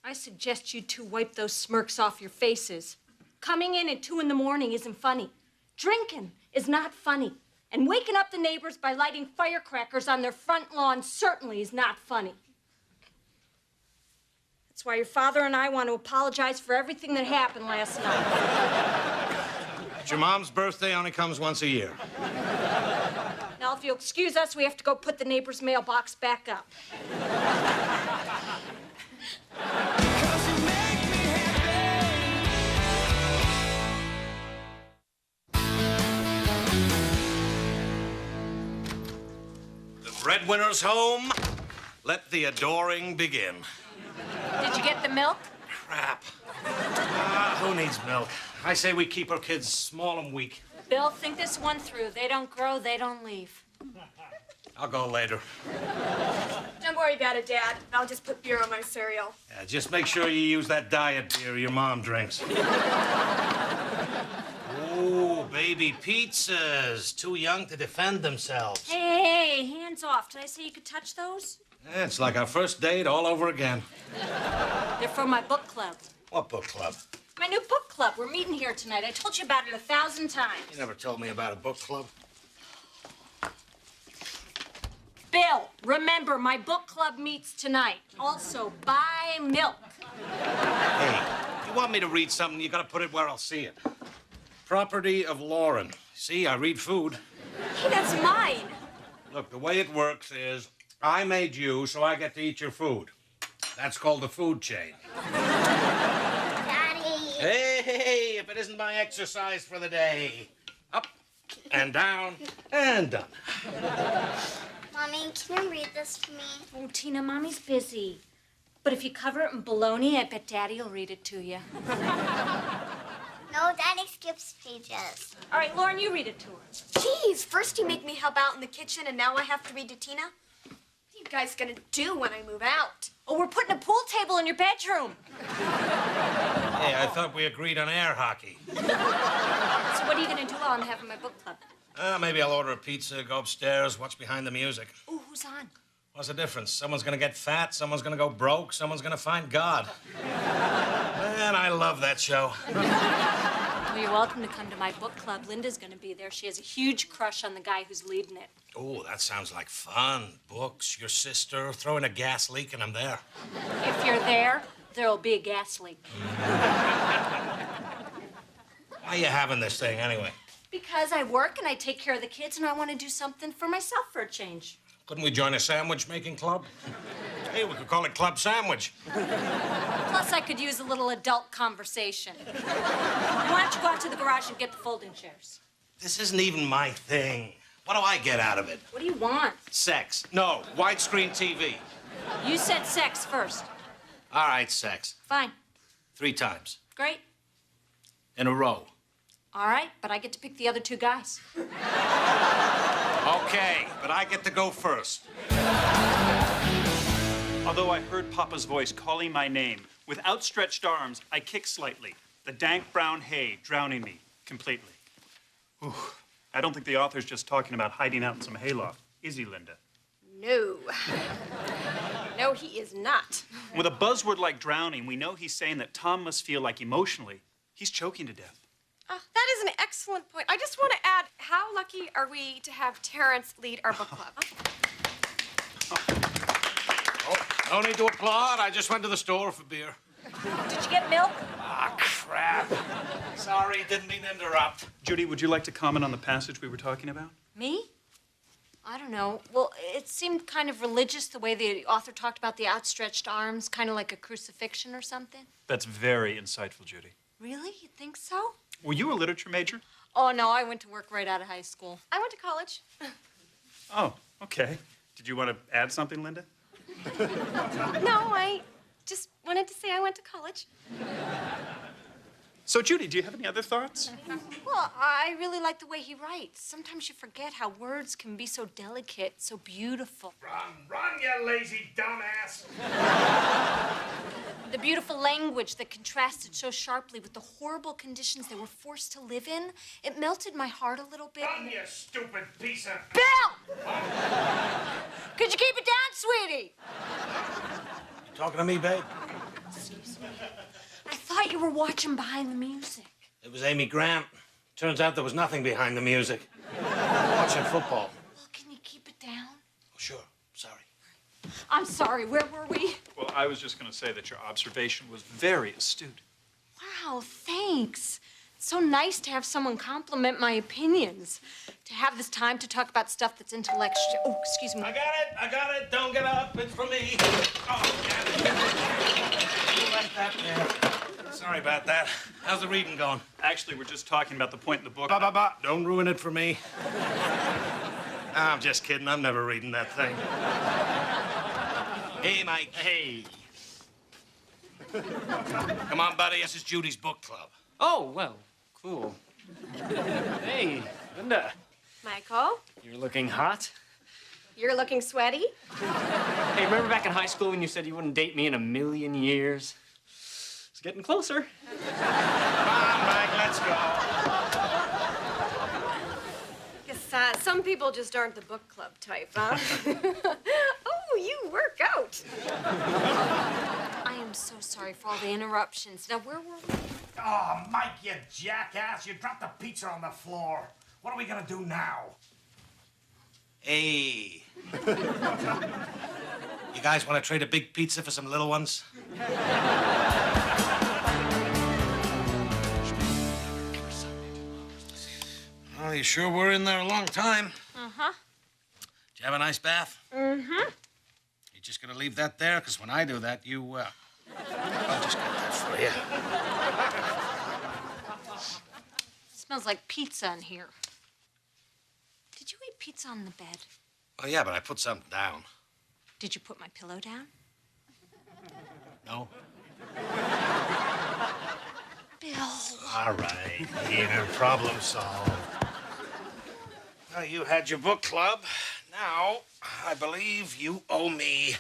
I suggest you two wipe those smirks off your faces. Coming in at 2 in the morning isn't funny. Drinking is not funny. And waking up the neighbors by lighting firecrackers on their front lawn certainly is not funny. That's why your father and I want to apologize for everything that happened last night. But your mom's birthday only comes once a year. Now, if you'll excuse us, we have to go put the neighbor's mailbox back up. The breadwinner's home. Let the adoring begin. Did you get the milk? Crap. Who needs milk? I say we keep our kids small and weak. Bill, think this one through. They don't grow, they don't leave. I'll go later. Don't worry about it, Dad. I'll just put beer on my cereal. Yeah, just make sure you use that diet beer your mom drinks. Ooh, baby pizzas. Too young to defend themselves. Hey, hands off. Did I say you could touch those? Yeah, it's like our first date all over again. They're from my book club. What book club? My new book club. We're meeting here tonight. I told you about it 1,000 times. You never told me about a book club. Bill, remember, my book club meets tonight. Also, buy milk. Hey, you want me to read something, you gotta put it where I'll see it. Property of Lauren. See, I read food. Hey, that's mine. Look, the way it works is I made you, so I get to eat your food. That's called the food chain. Daddy. Hey, if it isn't my exercise for the day. Up and down and done. Mommy, can you read this to me? Oh, Tina, Mommy's busy. But if you cover it in bologna, I bet Daddy will read it to you. No, Daddy skips pages. All right, Lauren, you read it to her. Geez, first you make me help out in the kitchen, and now I have to read to Tina? What are you guys gonna do when I move out? Oh, we're putting a pool table in your bedroom. Hey, I thought we agreed on air hockey. So what are you going to do while I'm having my book club? Maybe I'll order a pizza, go upstairs, watch behind the music. Ooh, who's on? What's the difference? Someone's gonna get fat, someone's gonna go broke, someone's gonna find God. Man, I love that show. Well, you're welcome to come to my book club. Linda's going to be there. She has a huge crush on the guy who's leading it. Oh, that sounds like fun. Books, your sister, throw in a gas leak, and I'm there. If you're there, there'll be a gas leak. Why are you having this thing, anyway? Because I work and I take care of the kids, and I want to do something for myself for a change. Couldn't we join a sandwich-making club? Hey, we could call it Club Sandwich. Plus, I could use a little adult conversation. Why don't you go out to the garage and get the folding chairs? This isn't even my thing. What do I get out of it? What do you want? Sex. No, widescreen TV. You said sex first. All right, sex. Fine. 3 times. Great. In a row. All right, but I get to pick the other 2 guys. Okay, but I get to go first. Although I heard Papa's voice calling my name, with outstretched arms, I kicked slightly, the dank brown hay drowning me completely. Whew. I don't think the author's just talking about hiding out in some hayloft, is he, Linda? No. No, he is not. With a buzzword like drowning, we know he's saying that Tom must feel like emotionally he's choking to death. That is an excellent point. I just want to add, how lucky are we to have Terrence lead our book club? Oh, no need to applaud. I just went to the store for beer. Did you get milk? Ah, crap. Sorry, didn't mean to interrupt. Judy, would you like to comment on the passage we were talking about? Me? I don't know. Well, it seemed kind of religious the way the author talked about the outstretched arms, kind of like a crucifixion or something. That's very insightful, Judy. Really? You think so? Were you a literature major? Oh, no, I went to work right out of high school. I went to college. Oh, okay. Did you want to add something, Linda? No, I just wanted to say I went to college. So, Judy, do you have any other thoughts? Well, I really like the way he writes. Sometimes you forget how words can be so delicate, so beautiful. Run, you lazy dumbass. The beautiful language that contrasted so sharply with the horrible conditions they were forced to live in, it melted my heart a little bit. Run, you stupid piece of... Bill! Could you keep it down, sweetie? Talking to me, babe? Excuse me. I thought you were watching Behind the Music. It was Amy Grant. Turns out there was nothing behind the music. Watching football. Well, can you keep it down? Oh, sure. Sorry. I'm sorry, where were we? Well, I was just going to say that your observation was very astute. Wow, thanks. It's so nice to have someone compliment my opinions. To have this time to talk about stuff that's intellectual. Oh, excuse me. I got it. Don't get up. It's for me. Oh, damn it. You left that there. Sorry about that. How's the reading going? Actually, we're just talking about the point in the book. Don't ruin it for me. I'm just kidding. I'm never reading that thing. Hey, Mike. Hey. Come on, buddy. This is Judy's book club. Oh, well, cool. Hey, Linda. Michael, You're looking hot. you're looking sweaty. Hey, remember back in high school when you said you wouldn't date me in a million years? It's getting closer. Come on, Mike. Let's go. Guess some people just aren't the book club type, huh? Oh, you work out. I am so sorry for all the interruptions. Now, where were we? Oh, Mike, you jackass. You dropped the pizza on the floor. What are we gonna do now? Hey. You guys want to trade a big pizza for some little ones? Oh, you sure were in there a long time. Uh-huh. Did you have a nice bath? Mm-hmm. You just gonna leave that there? Because when I do that, I'll just get that for you. Smells like pizza in here. Did you eat pizza on the bed? Oh, yeah, but I put something down. Did you put my pillow down? No? Bill. All right, here, problem solved. Well, you had your book club. Now, I believe you owe me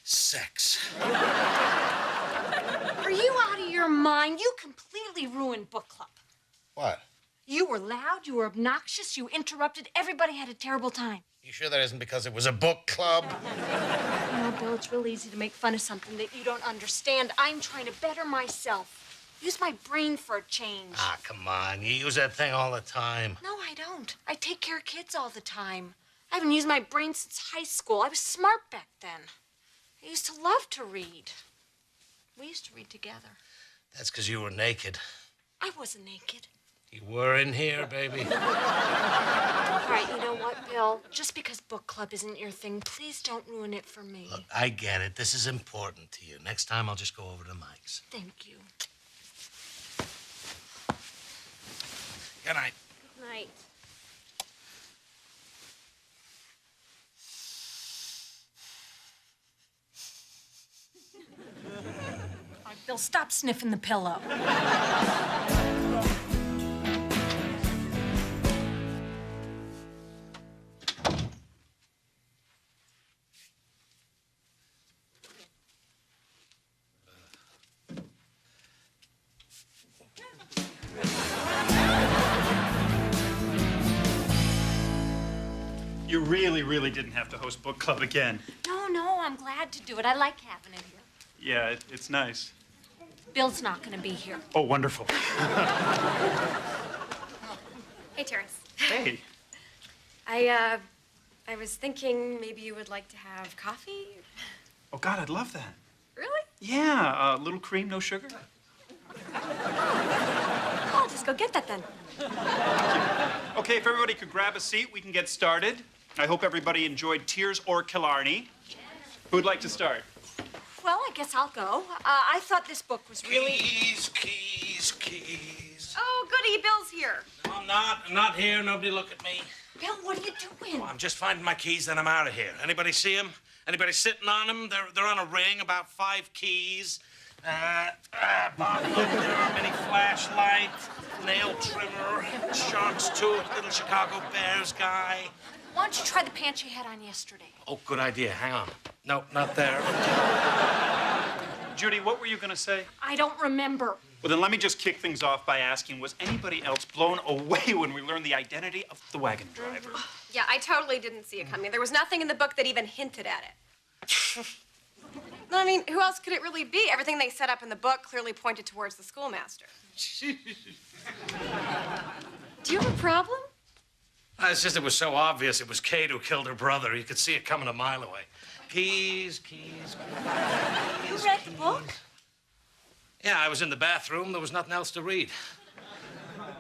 sex. Are you out of your mind? You completely ruined book club. What? You were loud, you were obnoxious, you interrupted, everybody had a terrible time. You sure that isn't because it was a book club? You know, Bill, it's real easy to make fun of something that you don't understand. I'm trying to better myself. Use my brain for a change. Ah, come on. You use that thing all the time. No, I don't. I take care of kids all the time. I haven't used my brain since high school. I was smart back then. I used to love to read. We used to read together. That's because you were naked. I wasn't naked. You were in here, baby. All right, you know what, Bill? Just because book club isn't your thing, please don't ruin it for me. Look, I get it. This is important to you. Next time, I'll just go over to Mike's. Thank you. Good night. Good night. All right, Bill, stop sniffing the pillow. You really didn't have to host book club again. No, I'm glad to do it. I like having it here. Yeah, it's nice. Bill's not going to be here. Oh, wonderful. Hey, Terrence. Hey. I was thinking maybe you would like to have coffee. Oh, God, I'd love that. Really? Yeah, little cream, no sugar. I'll just go get that then. Okay, if everybody could grab a seat, we can get started. I hope everybody enjoyed Tears or Killarney. Who'd like to start? Well, I guess I'll go. I thought this book was really... Keys. Oh, goody, Bill's here. No, I'm not. I'm not here. Nobody look at me. Bill, what are you doing? Well, I'm just finding my keys, then I'm out of here. Anybody see them? Anybody sitting on them? They're on a ring, about 5 keys. Bob Hook, mini flashlight, nail trimmer, shark's tooth, little Chicago Bears guy. Why don't you try the pants you had on yesterday? Oh, good idea. Hang on. Nope, not there. Judy, what were you going to say? I don't remember. Well, then let me just kick things off by asking, was anybody else blown away when we learned the identity of the wagon driver? Yeah, I totally didn't see it coming. There was nothing in the book that even hinted at it. I mean, who else could it really be? Everything they set up in the book clearly pointed towards the schoolmaster. Do you have a problem? It's just it was so obvious it was Kate who killed her brother. You could see it coming a mile away. Keys. You read the book? Yeah, I was in the bathroom. There was nothing else to read.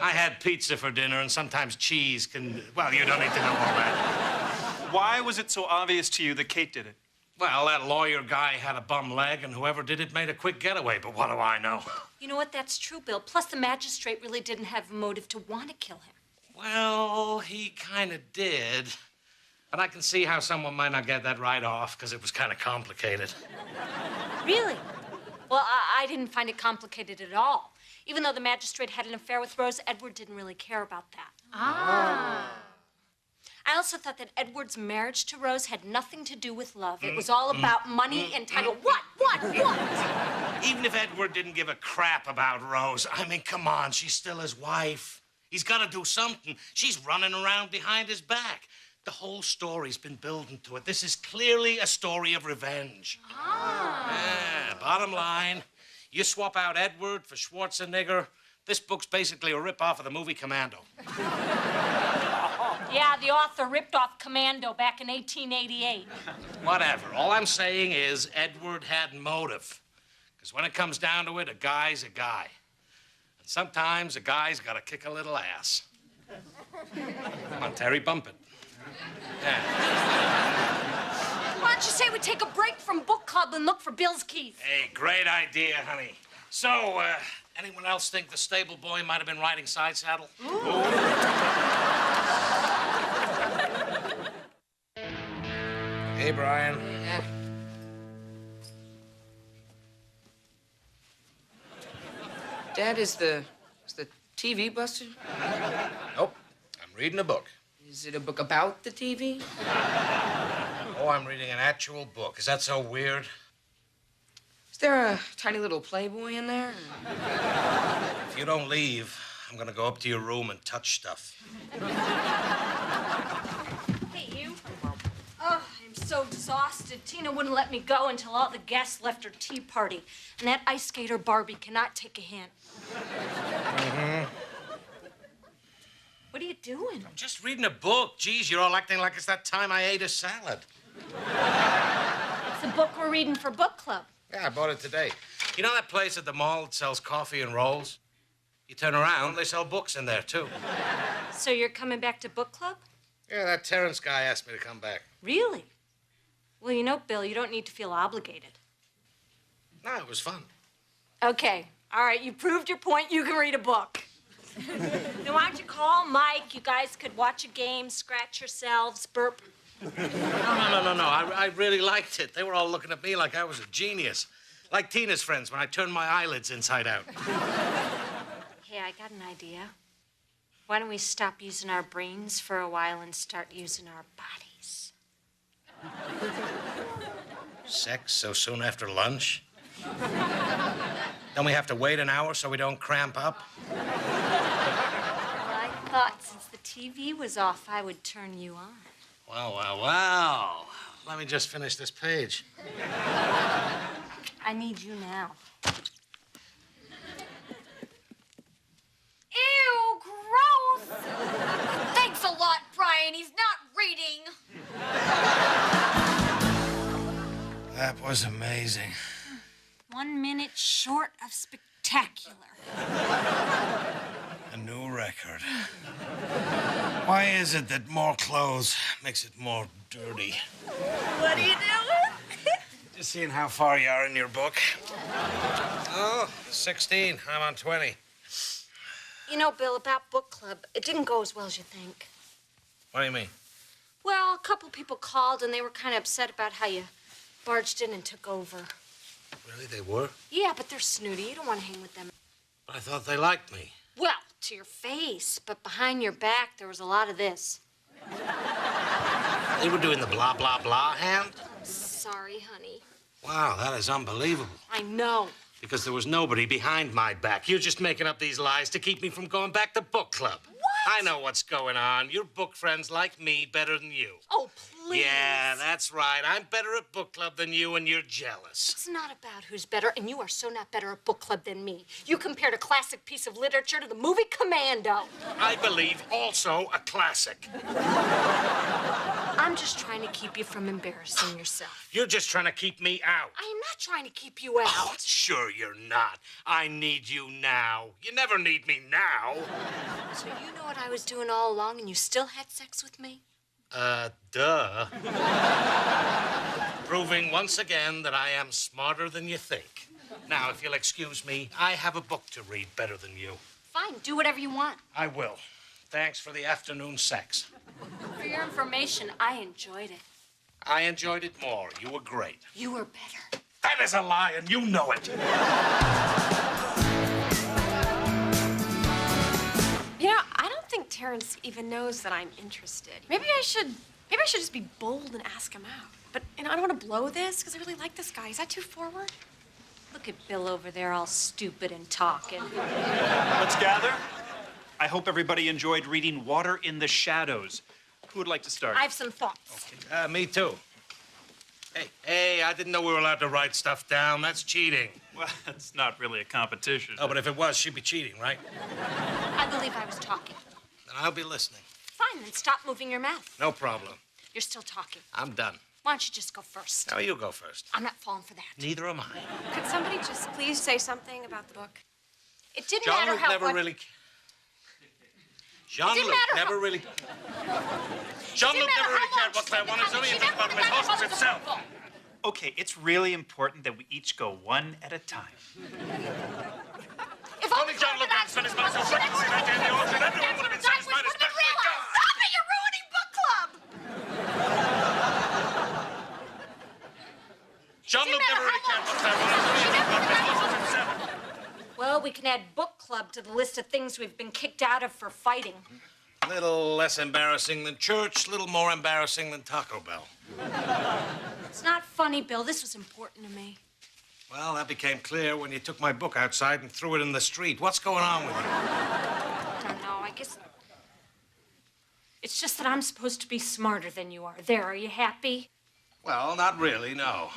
I had pizza for dinner, and sometimes cheese can... Well, you don't need to know all that. Why was it so obvious to you that Kate did it? Well, that lawyer guy had a bum leg, and whoever did it made a quick getaway, but what do I know? You know what? That's true, Bill. Plus, the magistrate really didn't have a motive to want to kill him. Well, he kind of did. But I can see how someone might not get that right off, because it was kind of complicated. Really? Well, I didn't find it complicated at all. Even though the magistrate had an affair with Rose, Edward didn't really care about that. I also thought that Edward's marriage to Rose had nothing to do with love. It was all about money and title. What? Even if Edward didn't give a crap about Rose, I mean, come on, she's still his wife. He's got to do something. She's running around behind his back. The whole story's been building to it. This is clearly a story of revenge. Yeah, bottom line, you swap out Edward for Schwarzenegger, this book's basically a rip-off of the movie Commando. Yeah, the author ripped off Commando back in 1888. Whatever. All I'm saying is Edward had motive. Because when it comes down to it, a guy's a guy. And sometimes a guy's got to kick a little ass. Come on, Terry, bump it. Yeah. Why don't you say we take a break from book club and look for Bill's keys? Hey, great idea, honey. So, anyone else think the stable boy might have been riding side saddle? Hey, Brian. Dad, is the TV busted? Nope. I'm reading a book. Is it a book about the TV? Oh, I'm reading an actual book. Is that so weird? Is there a tiny little Playboy in there? If you don't leave, I'm gonna go up to your room and touch stuff. Hey, you. Oh, I'm so exhausted. Tina wouldn't let me go until all the guests left her tea party. And that ice skater Barbie cannot take a hint. What are you doing? I'm just reading a book. Geez, you're all acting like it's that time I ate a salad. It's the book we're reading for book club. Yeah, I bought it today. You know that place at the mall that sells coffee and rolls? You turn around, they sell books in there, too. So you're coming back to book club? Yeah, that Terrence guy asked me to come back. Really? Well, you know, Bill, you don't need to feel obligated. No, it was fun. Okay. All right, you proved your point. You can read a book. Then why don't you call Mike? You guys could watch a game, scratch yourselves, burp. No. I really liked it. They were all looking at me like I was a genius. Like Tina's friends when I turned my eyelids inside out. Hey, I got an idea. Why don't we stop using our brains for a while and start using our bodies? Sex so soon after lunch? Don't we have to wait an hour so we don't cramp up? Well, I thought since the TV was off, I would turn you on. Wow. Let me just finish this page. I need you now. Ew, gross! Thanks a lot, Brian. He's not reading. That was amazing. 1 minute short of spectacular. A new record. Why is it that more clothes makes it more dirty? What are you doing? Just seeing how far you are in your book. Oh, 16. I'm on 20. You know, Bill, about book club, it didn't go as well as you think. What do you mean? Well, a couple people called, and they were kind of upset about how you barged in and took over. Really, they were? Yeah, but they're snooty. You don't want to hang with them. But I thought they liked me. Well, to your face, but behind your back, there was a lot of this. They were doing the blah, blah, blah hand? Sorry, honey. Wow, that is unbelievable. I know. Because there was nobody behind my back. You're just making up these lies to keep me from going back to book club. What? I know what's going on. Your book friends like me better than you. Oh, please. Yeah, that's right. I'm better at book club than you, and you're jealous. It's not about who's better, and you are so not better at book club than me. You compared a classic piece of literature to the movie Commando. I believe also a classic. I'm just trying to keep you from embarrassing yourself. You're just trying to keep me out. I am not trying to keep you out. Oh, sure you're not. I need you now. You never need me now. So you know what I was doing all along, and you still had sex with me? Duh. Proving once again that I am smarter than you think. Now, if you'll excuse me, I have a book to read better than you. Fine, do whatever you want. I will. Thanks for the afternoon sex. For your information, I enjoyed it. I enjoyed it more. You were great. You were better. That is a lie, and you know it. You know, I don't think Terrence even knows that I'm interested. Maybe I should just be bold and ask him out. But, you know, I don't want to blow this because I really like this guy. Is that too forward? Look at Bill over there all stupid and talking. Let's gather. I hope everybody enjoyed reading Water in the Shadows. Who would like to start? I have some thoughts. Me too. Hey, I didn't know we were allowed to write stuff down. That's cheating. Well, it's not really a competition. Oh, but if it was, she'd be cheating, right? I believe I was talking. Then I'll be listening. Fine, then stop moving your mouth. No problem. You're still talking. I'm done. Why don't you just go first? Now you go first. I'm not falling for that. Neither am I. Could somebody just please say something about the book? It didn't matter Jean-Luc how never what- really... Jean-Luc matter never how- really... Jean-Luc matter never really how cared what Claire much- wanted. It's only She anything never about really his hostess wanted himself. to- Okay, it's really important that we each go one at a time. If Only Jean-Luc can spend his money so recklessly that day in the auction. Everyone would have been satisfied, especially John. Stop it! You're ruining book club! Jean-Luc never really cared what Claire wanted. It's only anything about his hostess himself. Well, we can add book club to the list of things we've been kicked out of for fighting. A little less embarrassing than church, a little more embarrassing than Taco Bell. It's not funny, Bill. This was important to me. Well, that became clear when you took my book outside and threw it in the street. What's going on with you? I don't know. I guess it's just that I'm supposed to be smarter than you are. There, are you happy? Well, not really, no.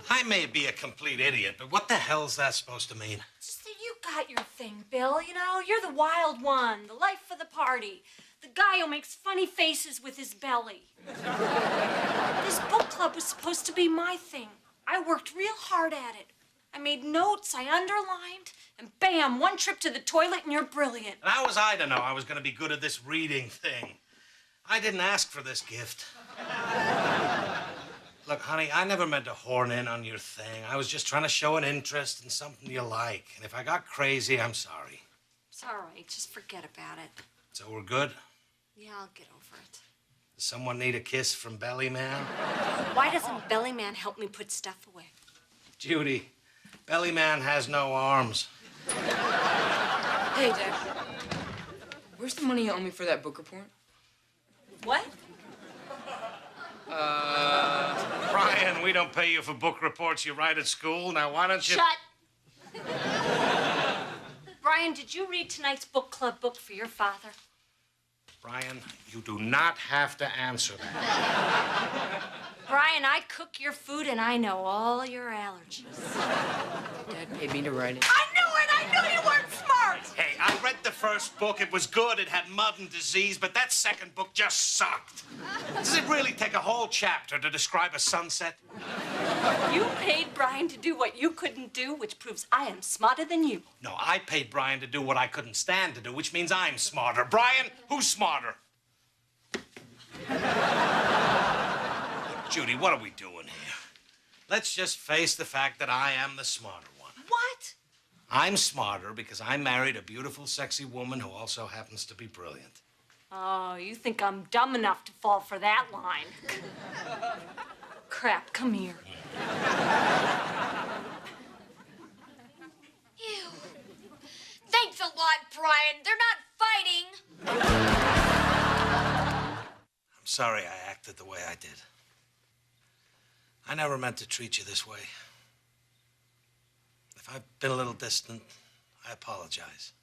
I may be a complete idiot, but what the hell's that supposed to mean? Just that you got your thing, Bill. You know, you're the wild one, the life of the party, the guy who makes funny faces with his belly. This book club was supposed to be my thing. I worked real hard at it. I made notes, I underlined, and bam, one trip to the toilet and you're brilliant. And how was I to know I was going to be good at this reading thing? I didn't ask for this gift. Look, honey, I never meant to horn in on your thing. I was just trying to show an interest in something you like. And if I got crazy, I'm sorry. It's all right, just forget about it. So we're good? Yeah, I'll get over it. Does someone need a kiss from Bellyman? Why doesn't Bellyman help me put stuff away? Judy, Bellyman has no arms. Hey, Dad. Where's the money you owe me for that book report? What? Brian, we don't pay you for book reports you write at school. Now, why don't you... Shut! Brian, did you read tonight's book club book for your father? Brian, you do not have to answer that. Brian, I cook your food and I know all your allergies. Dad paid me to write it. I knew it! I knew you weren't smart! Hey, I read the first book. It was good. It had mud and disease, but that second book just sucked. Does it really take a whole chapter to describe a sunset? You paid Brian to do what you couldn't do, which proves I am smarter than you. No, I paid Brian to do what I couldn't stand to do, which means I'm smarter. Brian, who's smarter? Judy, what are we doing here? Let's just face the fact that I am the smarter one. What? I'm smarter because I married a beautiful, sexy woman who also happens to be brilliant. Oh, you think I'm dumb enough to fall for that line. Crap, come here. Ew. Thanks a lot, Brian. They're not fighting. I'm sorry I acted the way I did. I never meant to treat you this way. If I've been a little distant, I apologize.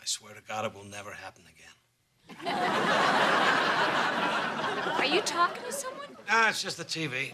I swear to God, it will never happen again. Are you talking to someone? Ah, it's just the TV.